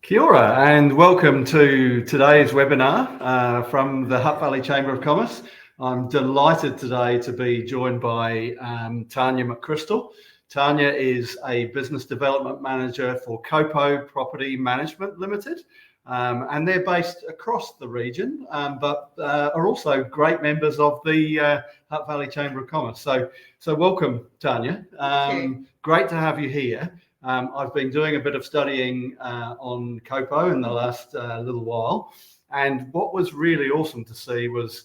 Kia ora and welcome to today's webinar from the Hutt Valley Chamber of Commerce. I'm delighted today to be joined by Tania McCrystall. Tania is a business development manager for Copo Property Management Limited, and they're based across the region, but are also great members of the Hutt Valley Chamber of Commerce. So welcome, Tania. Great to have you here. I've been doing a bit of studying on Copo in the last little while, and what was really awesome to see was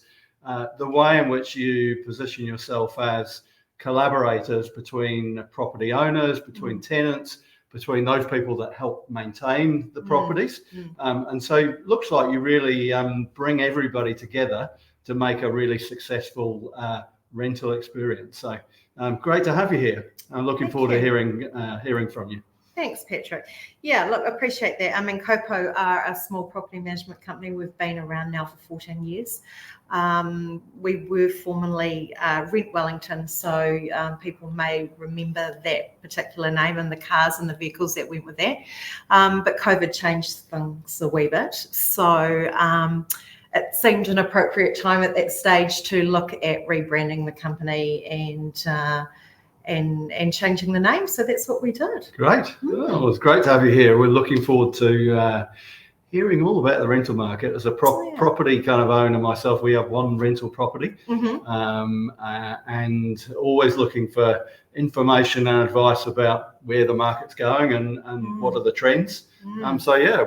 the way in which you position yourself as collaborators between property owners, between tenants, between those people that help maintain the properties. And so it looks like you really bring everybody together to make a really successful rental experience. So great to have you here. I'm looking forward to hearing from you. Thanks, Patrick. Yeah, look, I appreciate that. I mean, Copo are a small property management company. We've been around now for 14 years. We were formerly Rent Wellington, so people may remember that particular name and the cars and the vehicles that went with that. But COVID changed things a wee bit. So it seemed an appropriate time at that stage to look at rebranding the company and changing the name. So that's what we did. Great. Well, it's great to have you here. We're looking forward to hearing all about the rental market. As a property kind of owner myself, we have one rental property, and always looking for information and advice about where the market's going and what are the trends. So yeah,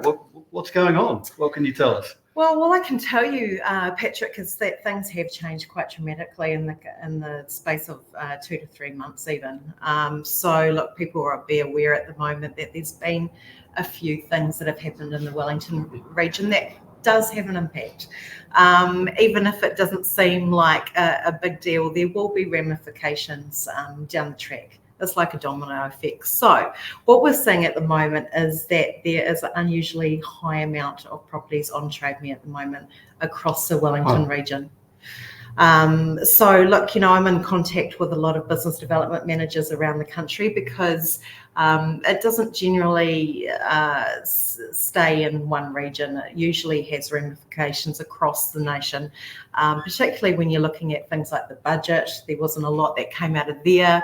what's going on? What can you tell us? Well, I can tell you, Patrick, is that things have changed quite dramatically in the space of 2 to 3 months even. So look, people are aware at the moment that there's been a few things that have happened in the Wellington region that does have an impact. Even if it doesn't seem like a big deal, there will be ramifications down the track. It's like a domino effect. So what we're seeing at the moment is that there is an unusually high amount of properties on Trade Me at the moment across the Wellington region. So look, I'm in contact with a lot of business development managers around the country because it doesn't generally stay in one region. It usually has ramifications across the nation, particularly when you're looking at things like the budget. There wasn't a lot that came out of there,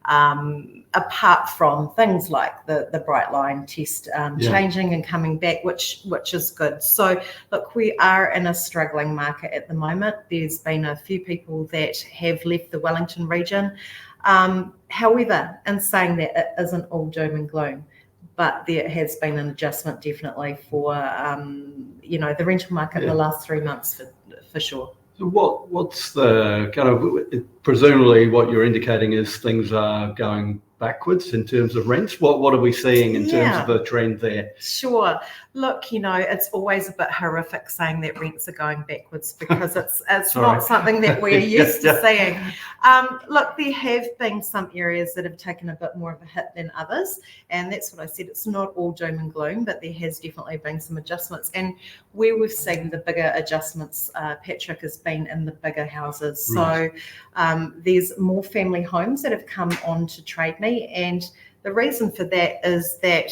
apart from things like the Bright Line test changing and coming back, which is good. So look, we are in a struggling market at the moment. There's been a few people that have left the Wellington region. However, in saying that, it isn't all doom and gloom, but there has been an adjustment definitely for the rental market in the last 3 months for sure. So what's the kind of, presumably what you're indicating is things are going backwards in terms of rents. What are we seeing in terms of the trend there? Sure. Look, it's always a bit horrific saying that rents are going backwards because it's not something that we're used to seeing. Look, there have been some areas that have taken a bit more of a hit than others, and that's what I said. It's not all doom and gloom, but there has definitely been some adjustments. And where we've seen the bigger adjustments, Patrick, has been in the bigger houses. Right. So there's more family homes that have come on to Trade Me, and the reason for that is that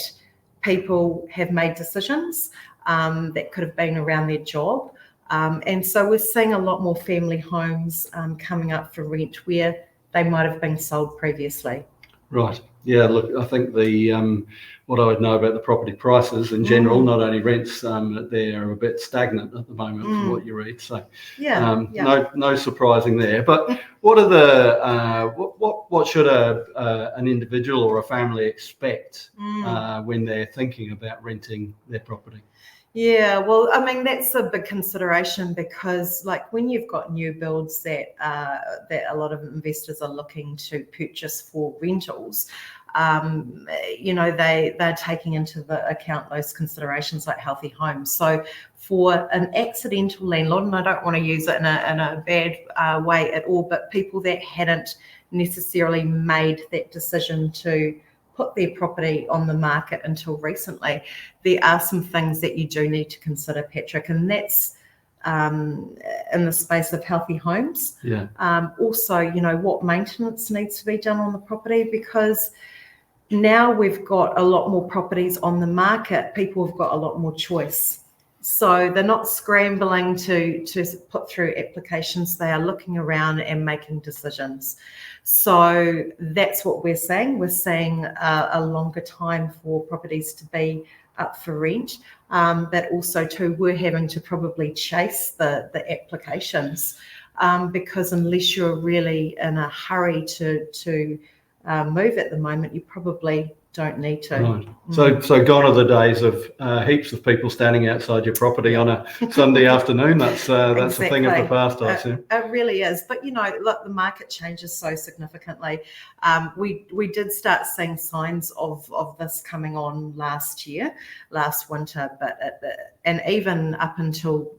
people have made decisions that could have been around their job. And so we're seeing a lot more family homes coming up for rent where they might have been sold previously. Right. Yeah, look, I think what I would know about the property prices in general, not only rents, they're a bit stagnant at the moment from what you read. So no surprising there. But what are what should an individual or a family expect when they're thinking about renting their property? Yeah, well, I mean, that's a big consideration because, like, when you've got new builds that a lot of investors are looking to purchase for rentals, they're taking into the account those considerations like healthy homes. So for an accidental landlord, and I don't want to use it in a bad way at all, but people that hadn't necessarily made that decision to put their property on the market until recently, there are some things that you do need to consider, Patrick, and that's in the space of healthy homes. Also, what maintenance needs to be done on the property, because now we've got a lot more properties on the market. People have got a lot more choice. So they're not scrambling to put through applications. They are looking around and making decisions. So that's what we're seeing. We're seeing a longer time for properties to be up for rent. But also too, we're having to probably chase the applications because unless you're really in a hurry to move at the moment, you probably don't need to. Right. So gone are the days of heaps of people standing outside your property on a Sunday afternoon. That's exactly. A thing of the past, I assume. It really is. But look, the market changes so significantly. We did start seeing signs of this coming on last winter, and even up until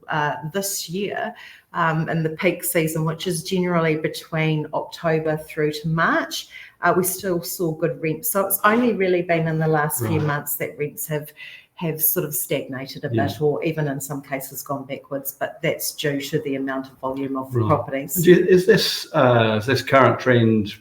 this year, in the peak season, which is generally between October through to March. We still saw good rents. So it's only really been in the last few months that rents have sort of stagnated a bit, or even in some cases gone backwards. But that's due to the amount of volume of properties. Is this current trend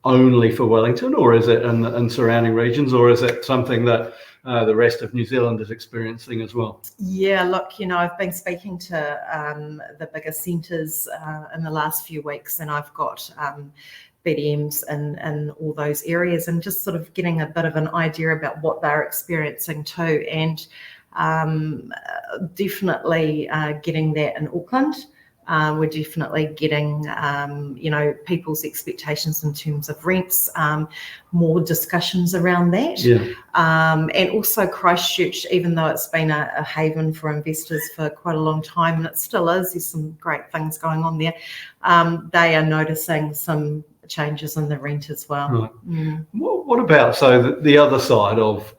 only for Wellington, or is it in surrounding regions, or is it something that the rest of New Zealand is experiencing as well? Yeah, look, I've been speaking to the bigger centres in the last few weeks, and I've got BDMs in all those areas, and just sort of getting a bit of an idea about what they're experiencing too. And definitely getting that in Auckland. We're definitely getting, people's expectations in terms of rents, more discussions around that. Yeah. And also Christchurch, even though it's been a haven for investors for quite a long time, and it still is, there's some great things going on there. They are noticing some changes in the rent as well. Right. What about, so the other side of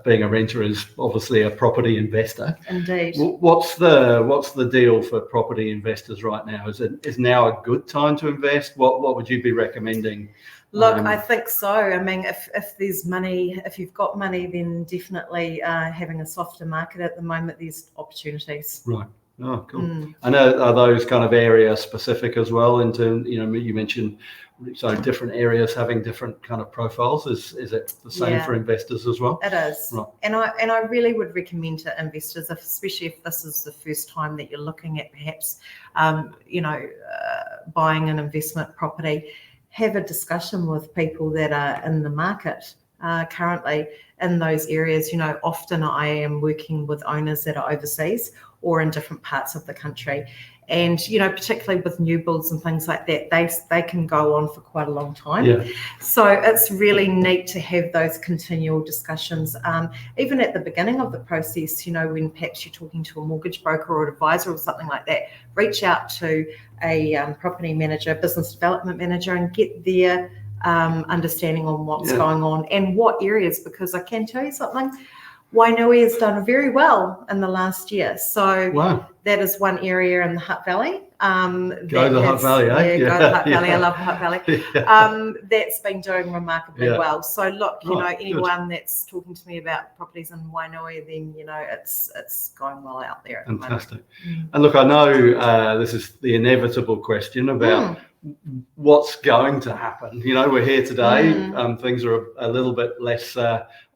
being a renter is obviously a property investor. Indeed. What's the deal for property investors right now? Is now a good time to invest? What would you be recommending? Look, I think so. I mean, if there's money, if you've got money, then definitely having a softer market at the moment, there's opportunities. Right. Oh, cool. I know, are those kind of area specific as well? Into, you mentioned, so different areas having different kind of profiles. Is it the same for investors as well? It is. Right. And I really would recommend to investors, especially if this is the first time that you're looking at perhaps, buying an investment property, have a discussion with people that are in the market currently in those areas. Often I am working with owners that are overseas or in different parts of the country. And, particularly with new builds and things like that, they can go on for quite a long time. Yeah. So it's really neat to have those continual discussions, even at the beginning of the process, when perhaps you're talking to a mortgage broker or advisor or something like that, reach out to a property manager, business development manager, and get their understanding on what's going on and what areas, because I can tell you something, Wainui has done very well in the last year. So that is one area in the Hutt Valley. Go to the Hutt Valley, eh? Yeah, go to the Hutt Valley. I love Hutt Valley. That's been doing remarkably well. So look, anyone that's talking to me about properties in Wainui, then, it's going well out there. Fantastic. And look, I know this is the inevitable question about what's going to happen. We're here today. Things are a little bit less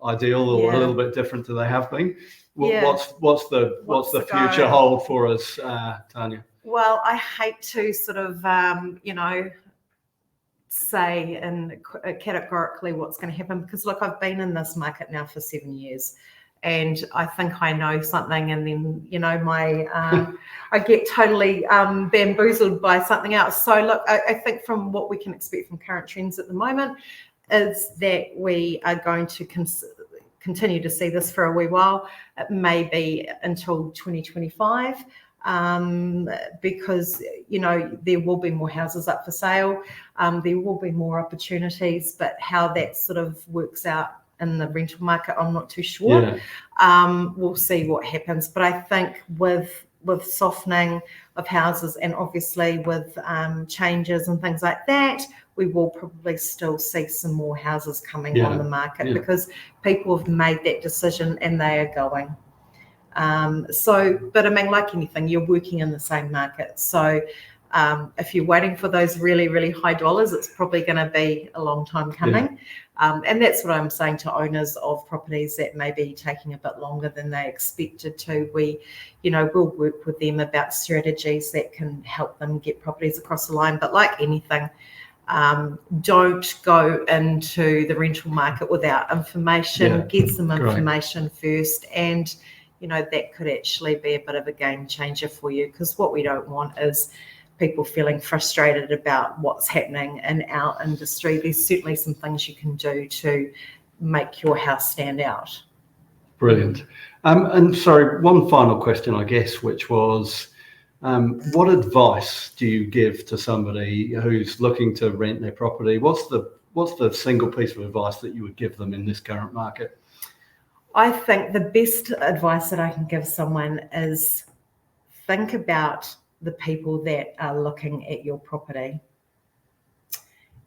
ideal or a little bit different than they have been. What's the future hold for us, Tania? Well, I hate to sort of say categorically what's going to happen, because look, I've been in this market now for 7 years. And I think I know something, and then I get totally bamboozled by something else. So look, I think from what we can expect from current trends at the moment is that we are going to continue to see this for a wee while. It may be until 2025, because there will be more houses up for sale. There will be more opportunities, but how that sort of works out in the rental market, I'm not too sure. We'll see what happens. But I think with softening of houses, and obviously with changes and things like that, we will probably still see some more houses coming on the market, because people have made that decision and they are going. But I mean, like anything, you're working in the same market. So If you're waiting for those really, really high dollars, it's probably going to be a long time coming. And that's what I'm saying to owners of properties that may be taking a bit longer than they expected to. We'll work with them about strategies that can help them get properties across the line. But like anything, don't go into the rental market without information. Get some information first, and that could actually be a bit of a game changer for you, because what we don't want is people feeling frustrated about what's happening in our industry. There's certainly some things you can do to make your house stand out. Brilliant. And sorry, one final question, I guess, which was, what advice do you give to somebody who's looking to rent their property? What's the single piece of advice that you would give them in this current market? I think the best advice that I can give someone is think about the people that are looking at your property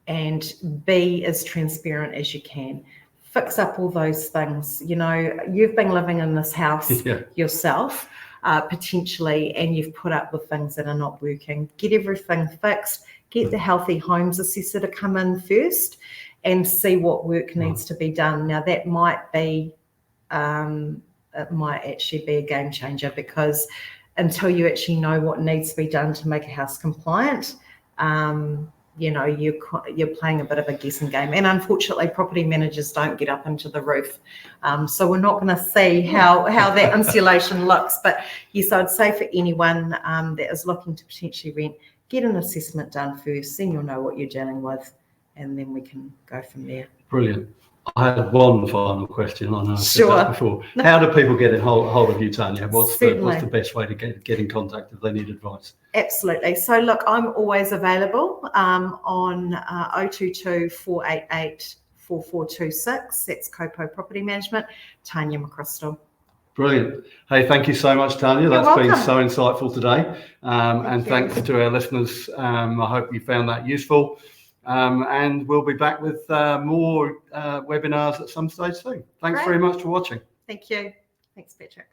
and be as transparent as you can. Fix up all those things. You've been living in this house yourself, potentially, and you've put up with things that are not working. Get everything fixed. Get the Healthy Homes Assessor to come in first and see what work needs to be done. Now, that might be, it might actually be a game changer, because until you actually know what needs to be done to make a house compliant, you're playing a bit of a guessing game. And unfortunately, property managers don't get up into the roof. So we're not going to see how that insulation looks. But yes, I'd say for anyone that is looking to potentially rent, get an assessment done first, then you'll know what you're dealing with, and then we can go from there. Brilliant. I had one final question. I know I've said that before. How do people get in hold of you, Tania? What's the best way to get in contact if they need advice? Absolutely. So look, I'm always available on 022 488 4426. That's Copo Property Management. Tania McCrystall. Brilliant. Hey, thank you so much, Tania. That's been so insightful today. And thanks to our listeners. I hope you found that useful. And we'll be back with more webinars at some stage soon. Thanks very much for watching. Thank you. Thanks, Patrick.